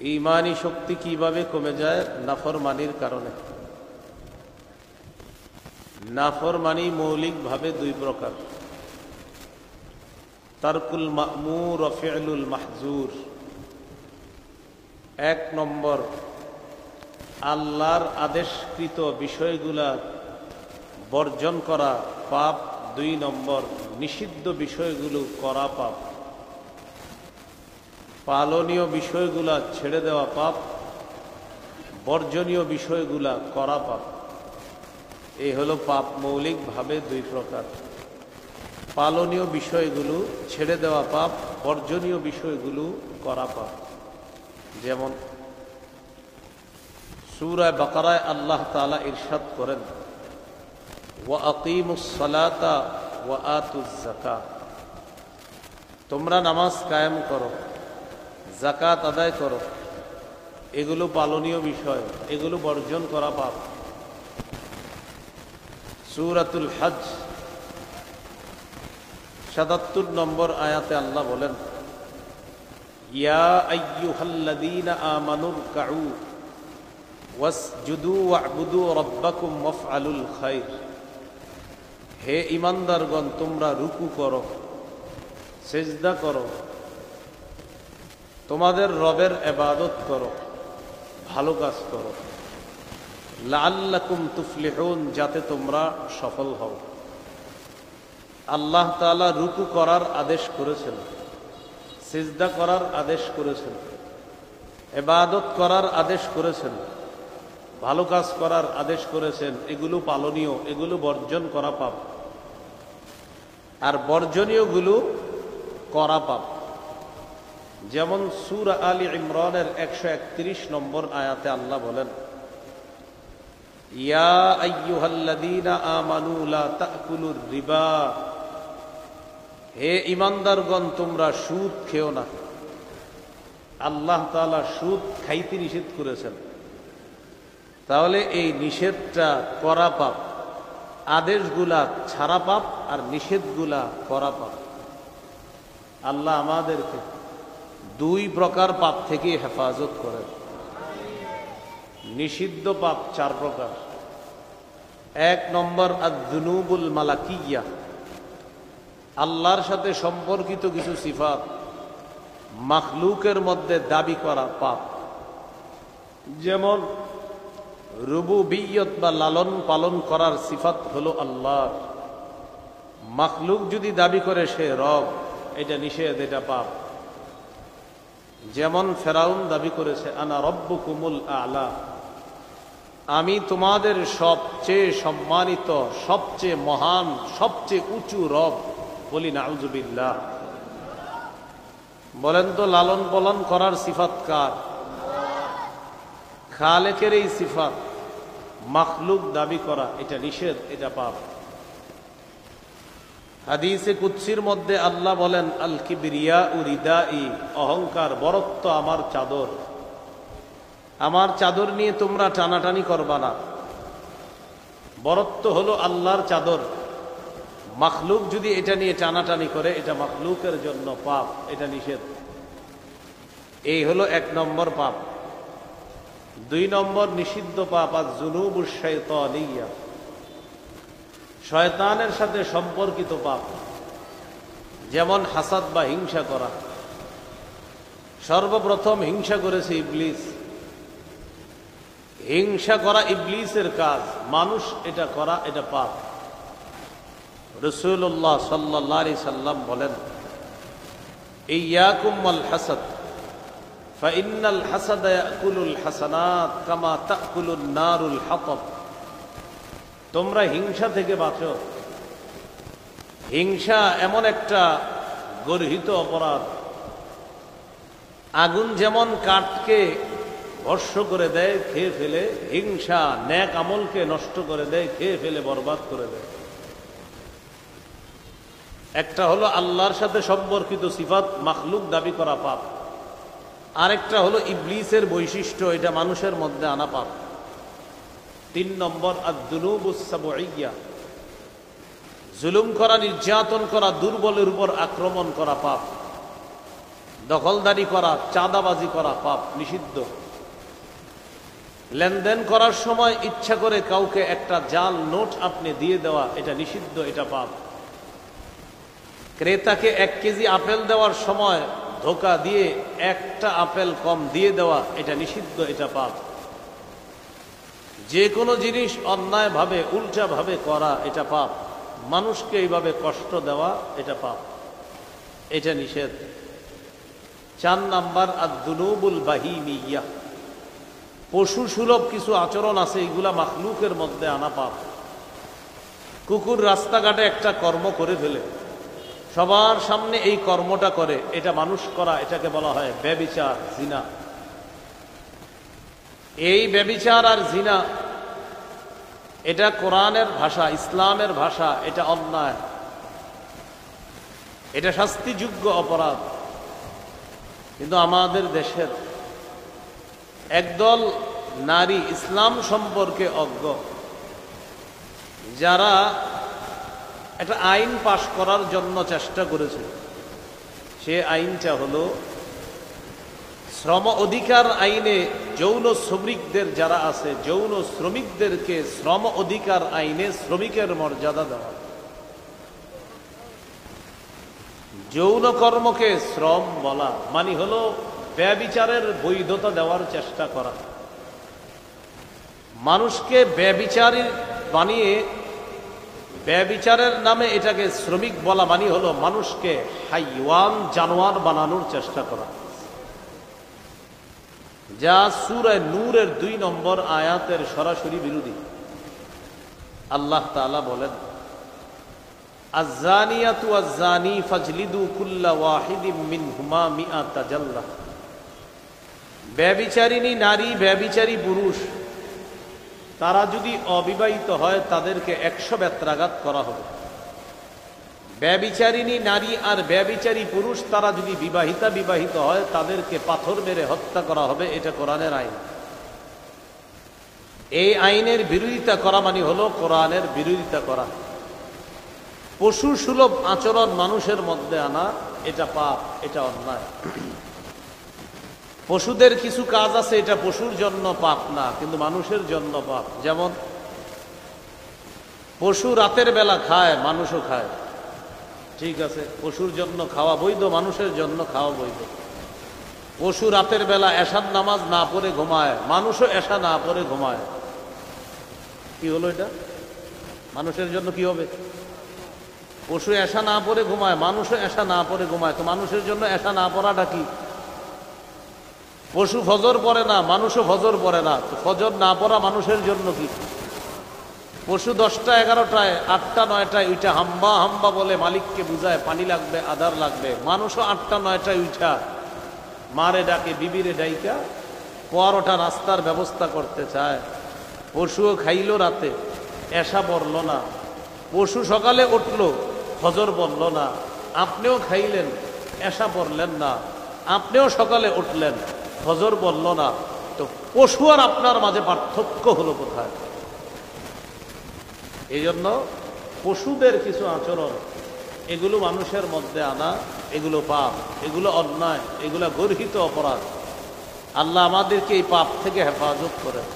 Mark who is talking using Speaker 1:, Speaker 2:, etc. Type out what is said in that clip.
Speaker 1: ঈমানি শক্তি কিভাবে কমে যায়? নাফরমানির কারণে। নাফরমানি মৌলিকভাবে দুই প্রকার, তারকুল মা'মুর ওয়া ফি'লুল মাহজুর। এক নম্বর, আল্লাহর আদেশকৃত বিষয়গুলা বর্জন করা পাপ। দুই নম্বর, নিষিদ্ধ বিষয়গুলো করা পাপ। পালনীয় বিষয়গুলা ছেড়ে দেওয়া পাপ, বর্জনীয় বিষয়গুলা করা পাপ। এই হলো পাপ মৌলিকভাবে দুই প্রকার। পালনীয় বিষয়গুলো ছেড়ে দেওয়া পাপ, বর্জনীয় বিষয়গুলো করা পাপ। যেমন সূরা বাকারায় আল্লাহ তাআলা ইরশাদ করেন, ওয়া আকিমুস সালাতা ওয়া আতুজ যাকাত, তোমরা নামাজ কায়েম করো, যাকাত আদায় করো। এগুলো পালনীয় বিষয়, এগুলো বর্জন করা পাপ। সূরাতুল হজ ৭৭ নম্বর আয়াতে আল্লাহ বলেন, ইয়া আইয়ুহাল্লাযীনা আমানুরকাউ ওয়াসজুদু ওয়া'বুদু রাব্বাকুম ওয়াফআলুল খায়র। হে ঈমানদারগণ, তোমরা রুকু করো, সিজদা করো, তোমাদের রবের ইবাদত করো, ভালো কাজ করো। লাআল্লাকুম তুফলিহুন, যাতে তোমরা সফল হও। আল্লাহ তাআলা রুকু করার আদেশ করেছেন, সিজদা করার আদেশ করেছেন, ইবাদত করার আদেশ করেছেন, ভালো কাজ করার আদেশ করেছেন। এগুলো পালনীয়, এগুলো বর্জন করা পাপ। আর বর্জনীয়গুলো করা পাপ। যেমন সূরা আলী ইমরানের ১৩১ নম্বর আয়াতে আল্লাহ বলেন, ইয়া আইয়ুহাল্লাযীনা আমানু লা তা'কুলুর রিবা। হে ঈমানদারগণ, তোমরা সুদ খেও না। আল্লাহ তাআলা সুদ খাইতে নিষেধ করেছেন। তাহলে এই নিষেধটা করা পাপ, আদেশগুলা ছাড়া পাপ, আর নিষেধগুলা করা পাপ। আল্লাহ আমাদেরকে দুই প্রকার পাপ থেকে হেফাজত করেন। নিষিদ্ধ পাপ 4 প্রকার। 1 নম্বর, আয-যুনুবুল মালাকিয়্যা, আল্লাহর সাথে সম্পর্কিত কিছু সিফাত মাখলুকের মধ্যে দাবি করা পাপ। যেমন রুবুবিয়্যত বা লালন পালন করার সিফাত হলো আল্লাহর। মাখলুক যদি দাবি করে সে রব, এটা নিষেধ, এটা পাপ। যেমন ফেরাউন দাবি করেছে, আনা রব্বুকুমুল আ'লা, আমি তোমাদের সবচেয়ে সম্মানিত, সবচেয়ে মহান, সবচেয়ে উঁচু রব। বলি নাউযুবিল্লাহ। বলেন তো, লালন পালন করার সিফাত কার? খালেকের এই সিফাত মাখলুক দাবি করা, এটা নিষেধ, এটা পাপ। হাদিসে কুদসির মধ্যে আল্লাহ বলেন, আল কিবরিয়াউ রিদাই, অহংকার, বরত্ব আমার চাদর। আমার চাদর নিয়ে তোমরা টানাটানি করবা না। বরত্ব হলো আল্লাহর চাদর। মাখলুক যদি এটা নিয়ে টানাটানি করে, এটা মাখলুকের জন্য পাপ, এটা নিষেধ। এই হলো 1 নম্বর পাপ। 2 নম্বর নিষিদ্ধ পাপ, আয-যুনুবুশ শাইতানিয়্যা, শয়তানের সাথে সম্পর্কিত পাপ। যেমন হাসাদ বা হিংসা করা। সর্বপ্রথম হিংসা করেছে ইবলিস। হিংসা করা ইবলিসের কাজ, মানুষ এটা করা, এটা পাপ। রাসূলুল্লাহ সাল্লাল্লাহু আলাইহি সাল্লাম বলেন, ইয়্যাকুম ওয়াল হাসাদ ফাইন্নাল হাসাদা ইয়াকুলুল হাসানাত কামা তাকুলুন নারুল হাতাব। তোমরা হিংসা থেকে বাঁচো। হিংসা এমন একটা গর্হিত অপরাধ, আগুন যেমন কাঠকে ভস্ম করে দেয়, খেয়ে ফেলে, হিংসা নেক আমলকে নষ্ট করে দেয়, খেয়ে ফেলে, বরবাদ করে দেয়। একটা হলো আল্লাহর সাথে সম্পর্কিত সিফাত, মাখলুক দাবি করা পাপ। আরেকটা হলো ইবলিসের বৈশিষ্ট্য, এটা মানুষের মধ্যে আনা পাপ। 3 নম্বর, আয-যুনুবুস সাব'ইয়্যা, জুলুম করা, নির্যাতন করা, দুর্বলের উপর আক্রমণ করা পাপ। দখলদারি করা, চাঁদাবাজি করা পাপ, নিষিদ্ধ। লেনদেন করার সময় ইচ্ছা করে কাউকে একটা জাল নোট আপনি দিয়ে দেওয়া, এটা নিষিদ্ধ, এটা পাপ। ক্রেতাকে 1 কেজি আপেল দেওয়ার সময় ধোঁকা দিয়ে একটা আপেল কম দিয়ে দেওয়া, এটা নিষিদ্ধ, এটা পাপ। যে কোনো জিনিস অন্যায়ভাবে উল্টাভাবে করা, এটা পাপ। মানুষকে এইভাবে কষ্ট দেওয়া, এটা পাপ, এটা নিষেধ। 4 নাম্বার আদ-দুনুবুল বাহিমিয়া, পশু সুলভ কিছু আচরণ আছে, এগুলা মাখলুকের মধ্যে আনা পাপ। কুকুর রাস্তাঘাটে একটা কর্ম করে ফেলে, সবার সামনে এই কর্মটা করে, এটা মানুষ করা, এটাকে বলা হয় ব্যভিচার, জিনা। এই ব্যভিচার আর জিনা, এটা কোরআনের ভাষা, ইসলামের ভাষা, এটা অন্যায়, এটা শাস্তিযোগ্য অপরাধ। কিন্তু আমাদের দেশের একদল নারী ইসলাম সম্পর্কে অজ্ঞ, যারা একটা আইন পাশ করার জন্য চেষ্টা করেছে। সে আইনটা হলো শ্রম অধিকার আইনে যৌন শ্রমিকদের যারা আছে, যৌন শ্রমিকদেরকে শ্রম অধিকার আইনে শ্রমিকের মর্যাদা দেওয়া। যৌন কর্মকে শ্রম বলা মানে হলো ব্যভিচারের বৈধতা দেওয়ার চেষ্টা করা। মানুষকে ব্যভিচারী বানিয়ে ব্যভিচারের নামে এটাকে শ্রমিক বলা মানে হলো মানুষকে হাইওয়ান, জানোয়ার বানানোর চেষ্টা করা, যা সূরা নূরের 2 নম্বর আয়াতের সরাসরি বিরোধী। আল্লাহ তাআলা বলেন, আয-যানিয়াতু ওয়াজ-যানি ফাজলিদু কুল্লা ওয়াহিদিম মিনহুমা মিআতা জাল্লাহ। ব্যভিচারিণী নারী, ব্যভিচারী পুরুষ, তারা যদি অবিবাহিত হয় তাদেরকে 100 বেত্রাঘাত করা হবে। ব্যভিচারিণী নারী আর ব্যভিচারী পুরুষ তারা যদি বিবাহিত হয় তাদেরকে পাথর মেরে হত্যা করা হবে। এটা কোরআনের আইন। এই আইনের বিরোধিতা করা মানে হলো কোরআনের বিরোধিতা করা। পশু সুলভ আচরণ মানুষের মধ্যে আনা, এটা পাপ, এটা অন্যায়। পশুদের কিছু কাজ আছে, এটা পশুর জন্য পাপ না, কিন্তু মানুষের জন্য পাপ। যেমন পশু রাতের বেলা খায়, মানুষও খায়, ঠিক আছে, পশুর জন্য খাওয়া বৈধ, মানুষের জন্য খাওয়া বৈধ। পশু রাতের বেলা এশার নামাজ না পড়ে ঘুমায়, মানুষও এশা না পড়ে ঘুমায়। কি হলো এটা? মানুষের জন্য কি হবে? পশু এশা না পড়ে ঘুমায়, মানুষও এশা না পড়ে ঘুমায়, তো মানুষের জন্য এশা না পড়াটা কি? পশু ফজর পড়ে না, মানুষও ফজর পড়ে না, তো ফজর না পড়া মানুষের জন্য কি? পশু 10টা 11টায় 8টা 9টায় উঠা হাম্বা হাম্বা বলে মালিককে বুঝায় পানি লাগবে, আধার লাগবে। মানুষও 8টা 9টায় উঠা মারে ডাকে, বিবিরে ডাইকা 12টা নাস্তার ব্যবস্থা করতে চায়। পশুও খাইল রাতে, এশা পড়ল না। পশু সকালে উঠল, ফজর পড়ল না। আপনিও খাইলেন, এশা পড়লেন না। আপনিও সকালে উঠলেন, ফজর পড়ল না। তো পশু আর আপনার মাঝে পার্থক্য হলো কোথায়? এই জন্য পশুদের কিছু আচরণ, এগুলো মানুষের মধ্যে আনা, এগুলো পাপ, এগুলো অন্যায়, এগুলো গর্হিত অপরাধ। আল্লাহ আমাদেরকে এই পাপ থেকে হেফাজত করেন।